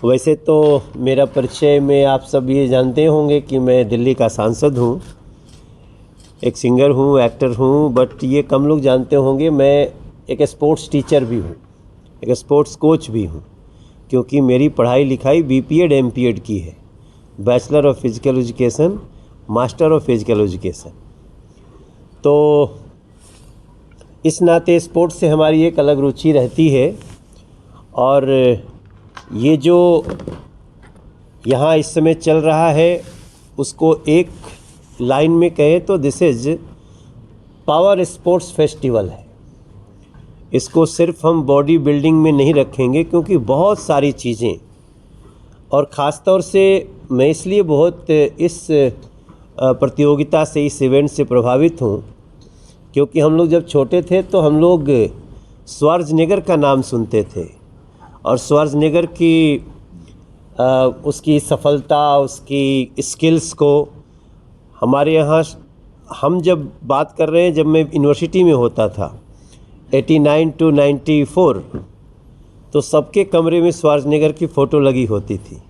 वैसे तो मेरा परिचय में आप सब ये जानते होंगे कि मैं दिल्ली का सांसद हूँ, एक सिंगर हूँ, एक्टर हूँ, बट ये कम लोग जानते होंगे मैं एक स्पोर्ट्स टीचर भी हूँ, एक स्पोर्ट्स कोच भी हूँ, क्योंकि मेरी पढ़ाई लिखाई बीपीएड एमपीएड की है, bachelor of physical education, master of physical education. तो इस नाते स्पोर्ट्स से हमारी एक अलग रुचि रहती है। और ये जो यहाँ इस समय चल रहा है उसको एक लाइन में कहें तो this is power sports festival है। इसको सिर्फ हम बॉडी बिल्डिंग में नहीं रखेंगे, क्योंकि बहुत सारी चीज़ें, और ख़ास तौर से मैं इसलिए बहुत इस प्रतियोगिता से, इस इवेंट से प्रभावित हूँ, क्योंकि हम लोग जब छोटे थे तो हम लोग श्वार्ज़नेगर का नाम सुनते थे, और श्वार्ज़नेगर की उसकी सफलता, उसकी स्किल्स को हमारे यहाँ, हम जब बात कर रहे हैं, जब मैं यूनिवर्सिटी में होता था 89 to 94, तो सबके कमरे में श्वार्ज़नेगर की फ़ोटो लगी होती थी।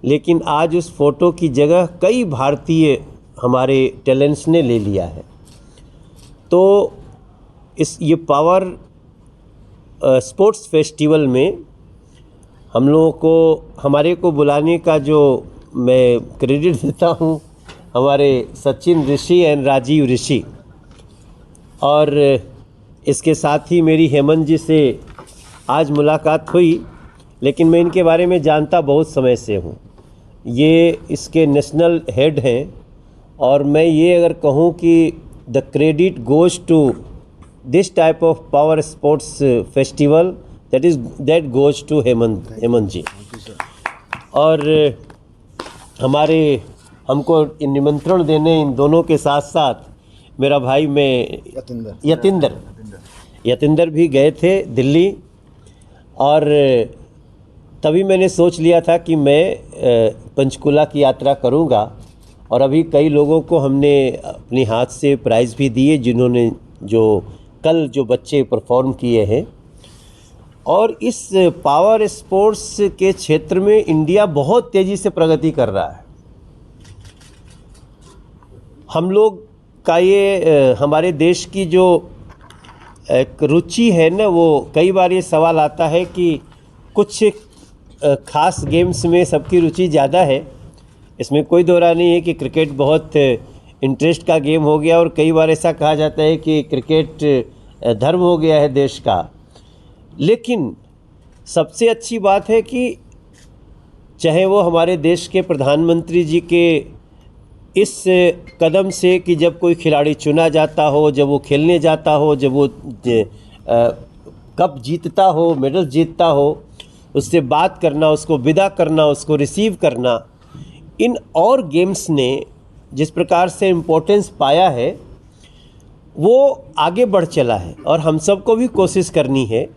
लेकिन आज उस फ़ोटो की जगह कई भारतीय हमारे टैलेंट्स ने ले लिया है। तो ये पावर स्पोर्ट्स फेस्टिवल में हम लोगों को, हमारे को बुलाने का जो मैं क्रेडिट देता हूँ हमारे सचिन ऋषि एंड राजीव ऋषि, और इसके साथ ही मेरी हेमंत जी से आज मुलाकात हुई, लेकिन मैं इनके बारे में जानता बहुत समय से हूँ। ये इसके नेशनल हेड हैं, और मैं ये अगर कहूँ कि the credit goes to this type of power sports festival, that goes to Hemant ji. और हमको निमंत्रण देने इन दोनों के साथ साथ मेरा भाई में यतिंदर भी गए थे दिल्ली, और तभी मैंने सोच लिया था कि मैं पंचकुला की यात्रा करूंगा। और अभी कई लोगों को हमने अपने हाथ से प्राइज़ भी दिए, जिन्होंने जो बच्चे परफॉर्म किए हैं। और इस पावर स्पोर्ट्स के क्षेत्र में इंडिया बहुत तेज़ी से प्रगति कर रहा है। हम लोग का ये हमारे देश की जो एक रुचि है ना, वो कई बार ये सवाल आता है कि कुछ खास गेम्स में सबकी रुचि ज़्यादा है। इसमें कोई दो राय नहीं है कि क्रिकेट बहुत इंटरेस्ट का गेम हो गया, और कई बार ऐसा कहा जाता है कि क्रिकेट धर्म हो गया है देश का। लेकिन सबसे अच्छी बात है कि चाहे वो हमारे देश के प्रधानमंत्री जी के इस कदम से कि जब कोई खिलाड़ी चुना जाता हो, जब वो खेलने जाता हो, जब वो कप जीतता हो, मेडल जीतता हो, उससे बात करना, उसको विदा करना, उसको रिसीव करना, इन और गेम्स ने जिस प्रकार से इम्पोर्टेंस पाया है वो आगे बढ़ चला है। और हम सबको भी कोशिश करनी है